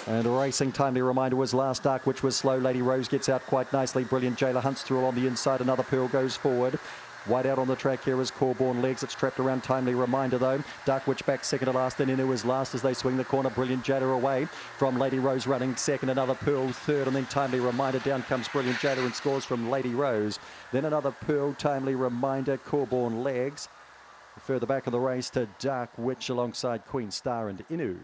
And Racing Timely Reminder was last, Dark Witch was slow. Lady Rose gets out quite nicely. Brilliant Jailer hunts through on the inside. Another Pearl goes forward. Wide out on the track here is Corborn Legs. It's trapped around Timely Reminder though. Dark Witch back second to last, and Inu is last as they swing the corner. Brilliant Jailer away from Lady Rose running second. Another Pearl third, and then Timely Reminder. Down comes Brilliant Jailer and scores from Lady Rose. Then another Pearl, Timely Reminder, Corborn Legs. Further back of the race to Dark Witch alongside Queen Star and Inu.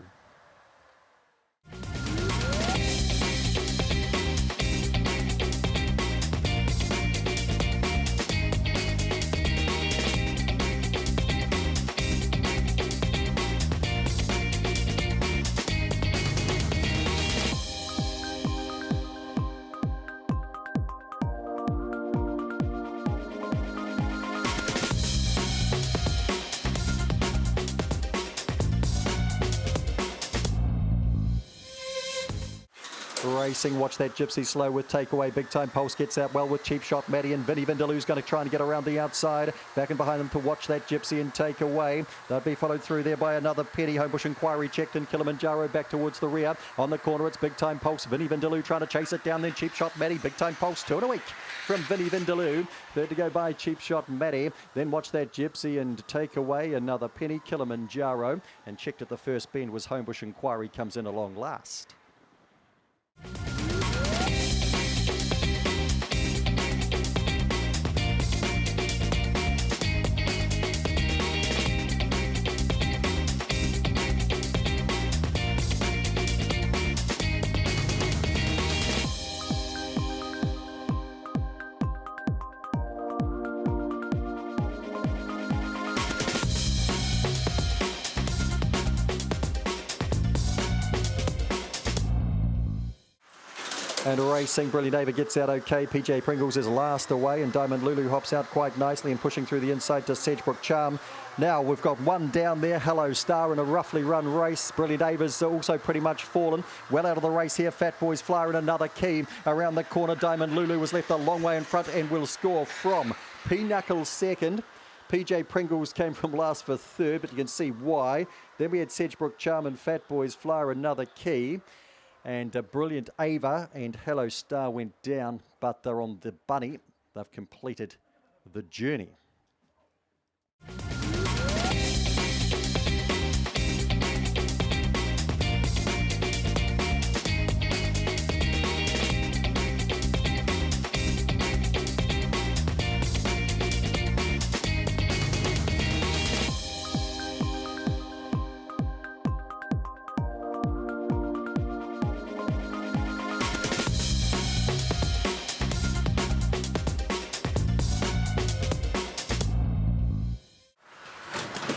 Racing, watch that Gypsy slow with takeaway. Big Time Pulse gets out well with Cheap Shot Maddie, and Vinny Vindaloo's going to try and get around the outside. Back and behind them to watch that Gypsy and takeaway. They'll be followed through there by another Penny. Homebush Inquiry checked in. Kilimanjaro back towards the rear. On the corner, it's Big Time Pulse. Vinny Vindaloo trying to chase it down. Then Cheap Shot Maddie. Big Time Pulse, 2 and a week from Vinny Vindaloo. Third to go by Cheap Shot Maddie. Then watch that Gypsy and takeaway. Another Penny, Kilimanjaro. And checked at the first bend was Homebush Inquiry, comes in along last. And Racing, Brilliant Ava gets out okay. PJ Pringles is last away, and Diamond Lulu hops out quite nicely and pushing through the inside to Sedgebrook Charm. Now we've got one down there, Hello Star, in a roughly run race. Brilliant Ava's also pretty much fallen. Well out of the race here, Fat Boys Flyer in another key. Around the corner, Diamond Lulu was left a long way in front and will score from P-Knuckles second. PJ Pringles came from last for third, but you can see why. Then we had Sedgebrook Charm and Fat Boys Flyer, another key. And Brilliant Ava and Hello Star went down, but they're on the bunny. They've completed the journey.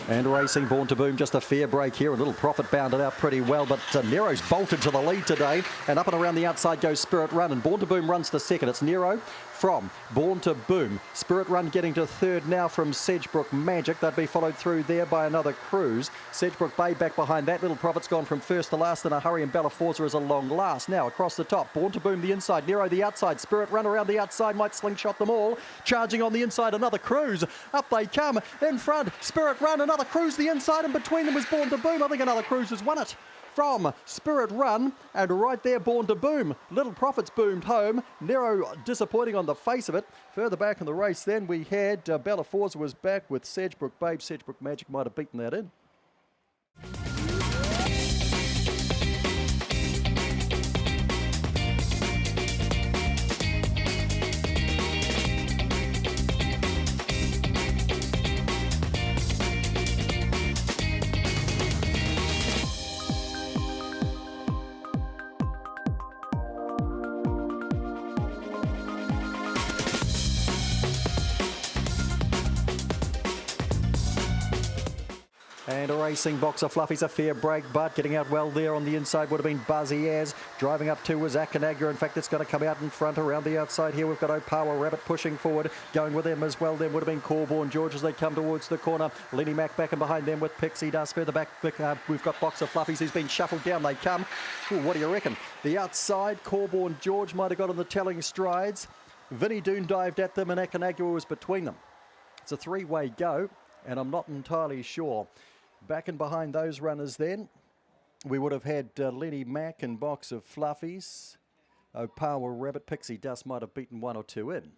And Racing, Born to Boom, just a fair break here. A little Profit bounded out pretty well, but Nero's bolted to the lead today. And up and around the outside goes Spirit Run, and Born to Boom runs to second. It's Nero from Born to Boom. Spirit Run getting to third now from Sedgebrook Magic. They'd be followed through there by another Cruise. Sedgebrook Bay back behind that. Little Profit's gone from first to last in a hurry, and Bella Forza is a long last. Now across the top, Born to Boom the inside, Nero the outside. Spirit Run around the outside, might slingshot them all. Charging on the inside, another Cruise. Up they come. In front, Spirit Run, another Cruise the inside, and between them is Born to Boom. I think another Cruise has won it from Spirit Run, and right there Born to Boom. Little Profits boomed home. Nero disappointing on the face of it. Further back in the race then we had Bella Forza was back with Sedgebrook Babe. Sedgebrook Magic might have beaten that in. And a Racing Boxer Fluffy's a fair break, but getting out well there on the inside would have been Buzzy Az. Driving up to was Akanaga. In fact, it's going to come out in front around the outside here. We've got Opawa Rabbit pushing forward. Going with them as well then would have been Corborn George as they come towards the corner. Lenny Mac back and behind them with Pixie Dust. Further back, we've got Boxer Fluffies who's been shuffled down. They come. Ooh, what do you reckon? The outside, Corborn George might have got on the telling strides. Vinnie Doon dived at them and Akanaga was between them. It's a three-way go, and I'm not entirely sure. Back and behind those runners then, we would have had Lenny Mack and Box of Fluffies. Opawa Rabbit, Pixie Dust might have beaten 1 or 2 in.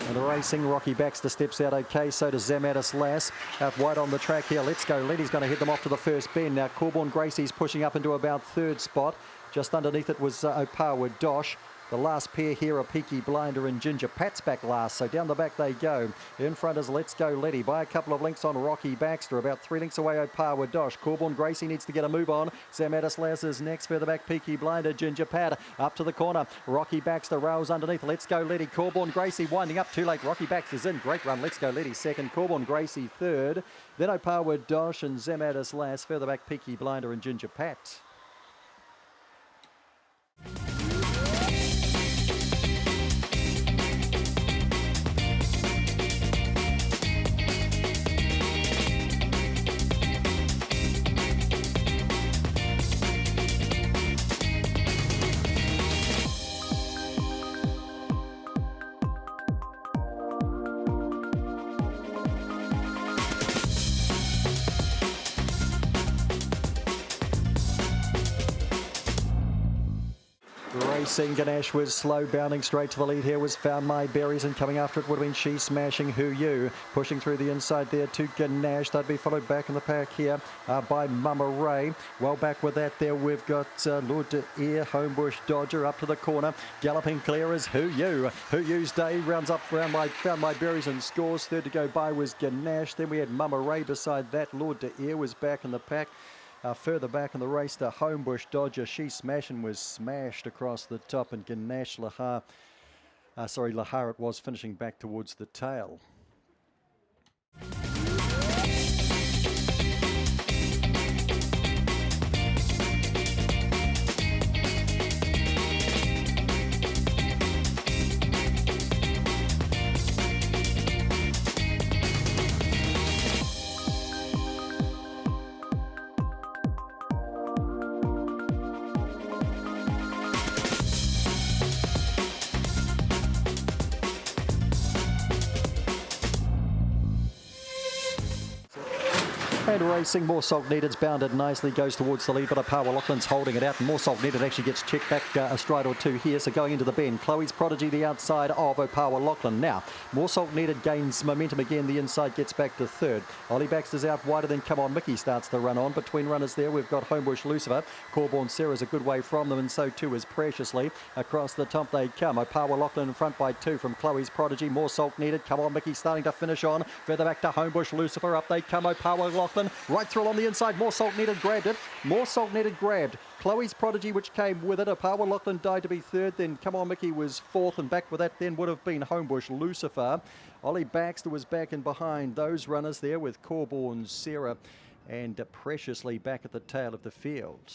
And racing, Rocky Baxter steps out okay, so does Zamatis Lass. Out wide on the track here, Let's Go Letty's going to head them off to the first bend. Now Corborn Gracie's pushing up into about 3rd spot. Just underneath it was Opawa Dosh. The last pair here are Peaky Blinder and Ginger Pat's back last, so down the back they go. In front is Let's Go Letty by a couple of lengths on Rocky Baxter. About 3 lengths away Opawa Dosh. Corborn Gracie needs to get a move on. Zamatis Lass is next. Further back Peaky Blinder, Ginger Pat up to the corner. Rocky Baxter rails underneath. Let's Go Letty. Corborn Gracie winding up too late. Rocky Baxter's in. Great run. Let's Go Letty second. Corborn Gracie third. Then Opawa Dosh and Zamatis Lass. Further back Peaky Blinder and Ginger Pat. Racing Ganesh was slow, bounding straight to the lead here was Found My Berries, and coming after it would have been She Smashing Who You. Pushing through the inside there to Ganesh. They'd be followed back in the pack here by Mama Ray. Well back with that there we've got Lord de Ear, Homebush Dodger up to the corner. Galloping clear is Who You. Who You's day rounds up around Found My Berries and scores. Third to go by was Ganesh. Then we had Mama Ray beside that. Lord de Ear was back in the pack. Further back in the race to Homebush Dodger. She Smashing was smashed across the top, and Ganesh Lahar it was, finishing back towards the tail. And racing, More Salt Needed's bounded nicely, goes towards the lead, but Opawa Lachlan's holding it out, and More Salt Needed actually gets checked back a stride or two here, so going into the bend. Chloe's Prodigy the outside of Opawa Lachlan. Now, More Salt Needed gains momentum again, the inside gets back to third. Ollie Baxter's out wider, then Come On Mickey starts to run on. Between runners there, we've got Homebush Lucifer. Corborn Sarah's a good way from them, and so too is Preciously. Across the top they come. Opawa Lachlan in front by 2 from Chloe's Prodigy. More Salt Needed. Come On Mickey starting to finish on. Further back to Homebush Lucifer. Up they come. Opawa Lachlan right through on the inside. More Salt Needed grabbed it. More Salt Needed grabbed Chloe's Prodigy, which came with it. Opawa Lachlan died to be third. Then Come On Mickey was fourth, and back with that then would have been Homebush Lucifer. Ollie Baxter was back in behind those runners there with Corborn Sarah and Preciously back at the tail of the field.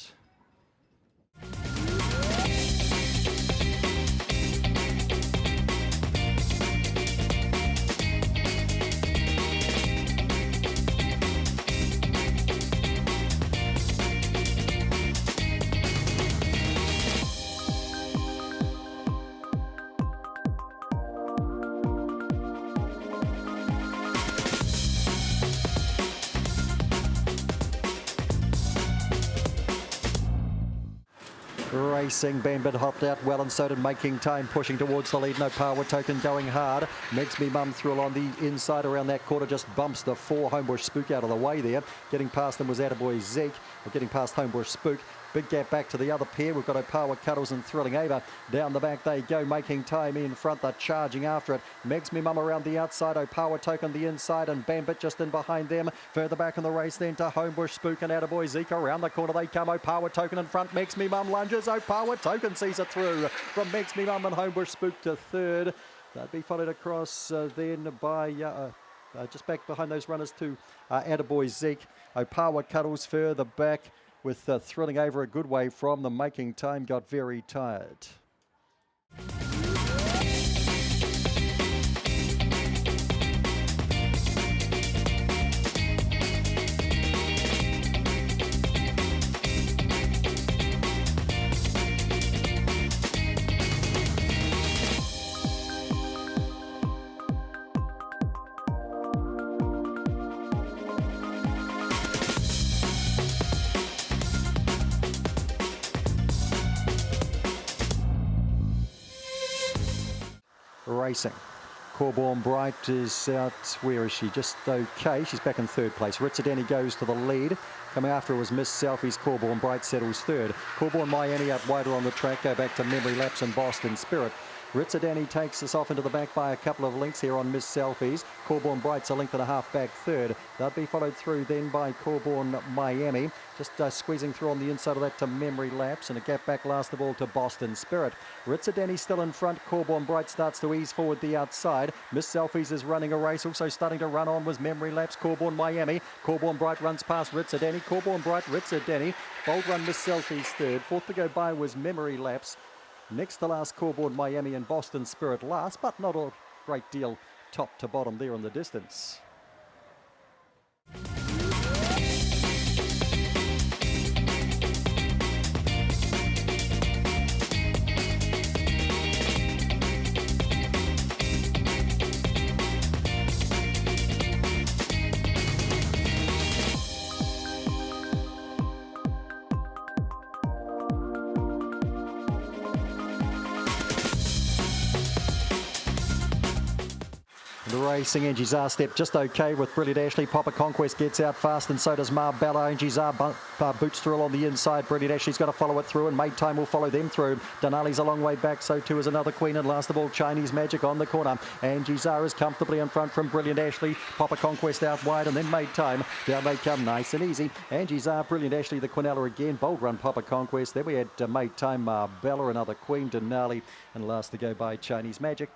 Racing, Bambit hopped out well, and so did Making Time, pushing towards the lead. No Power Token going hard. Makes Me Mum through along the inside around that quarter, just bumps the 4 Homebush Spook out of the way there. Getting past them was Attaboy Zeke, or getting past Homebush Spook. Big gap back to the other pair. We've got Opawa Cuddles and Thrilling Ava. Down the back they go, Making Time in front. They're charging after it. Makes Me Mum around the outside. Opawa Token the inside, and Bambit just in behind them. Further back in the race then to Homebush Spook and Attaboy Zeke. Around the corner they come. Opawa Token in front. Makes Me Mum lunges. Opawa Token sees it through from Makes Me Mum and Homebush Spook to third. They'd be followed across then by just back behind those runners to Attaboy Zeke. Opawa Cuddles further back with thrilling over a good way from them, making time, got very tired. Racing. Corborn Bright is out. Where is she? Just okay. She's back in third place. Ritzadeni goes to the lead. Coming after was Miss Selfies. Corborn Bright settles third. Corborn Miami out wider on the track. Go back to Memory Lapse and Boston Spirit. Ritzadeni takes us off into the back by a couple of lengths here on Miss Selfies. Corborn Bright's a length and a half back third. They'll be followed through then by Corborn Miami. Just squeezing through on the inside of that to Memory Lapse, and a gap back last of all to Boston Spirit. Ritzadeni still in front. Corborn Bright starts to ease forward the outside. Miss Selfies is running a race. Also starting to run on was Memory Lapse. Corborn Miami. Corborn Bright runs past Ritzadeni. Corborn Bright, Ritzadeni. Bold run Miss Selfies third. Fourth to go by was Memory Lapse. Next to last, Corborn Miami and Boston Spirit last, but not a great deal top to bottom there in the distance. The racing, Angie's step just okay with Brilliant Ashley. Popper Conquest gets out fast, and so does Marbella. Angie's boots through on the inside. Brilliant Ashley's got to follow it through, and Made Time will follow them through. Denali's a long way back, so too is Another Queen, and last of all, Chinese Magic on the corner. Angie's is comfortably in front from Brilliant Ashley. Popper Conquest out wide, and then Made Time. Down they come, nice and easy. Angie's Brilliant Ashley, the Quinella again. Bold run, Popper Conquest. Then we had Made Time, Marbella, Another Queen, Denali, and last to go by Chinese Magic.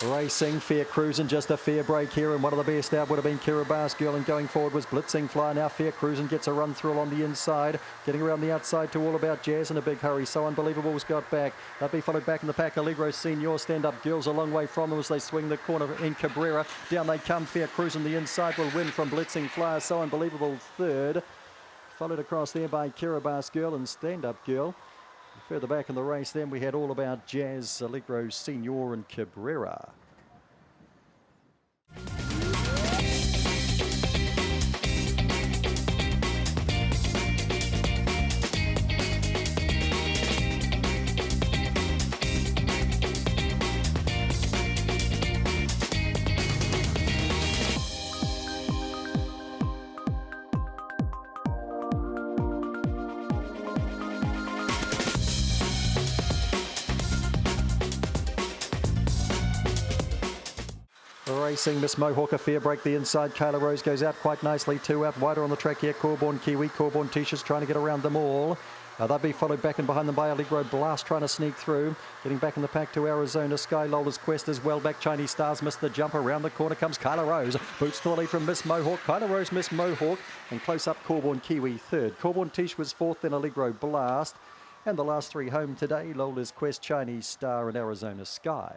Racing, fair cruising, just a fair break here, and one of the best out would have been Kiribati Girl, and going forward was Blitzing Fly. Now fair cruising gets a run through on the inside, getting around the outside to All About Jazz in a big hurry. So Unbelievable's got back. They'll be followed back in the pack. Allegro Senior, Stand Up Girls a long way from them as they swing the corner in Cabrera. Down they come, fair cruising the inside will win from Blitzing Fly. So Unbelievable third, followed across there by Kiribati Girl and Stand Up Girl. Further back in the race then we had All About Jazz, Allegro Senior and Cabrera. Racing, Miss Mohawk, a fair break the inside. Kayla Rose goes out quite nicely. Two out wider on the track here. Corborn Kiwi, Corborn Tisha's trying to get around them all. They'll be followed back and behind them by Allegro Blast trying to sneak through. Getting back in the pack to Arizona Sky. Lola's Quest as well back. Chinese Stars missed the jump. Around the corner comes Kyla Rose. Boots to the lead from Miss Mohawk. Kyla Rose, Miss Mohawk. And close up Corborn Kiwi third. Corborn Tish was fourth, then Allegro Blast. And the last three home today, Lola's Quest, Chinese Star and Arizona Sky.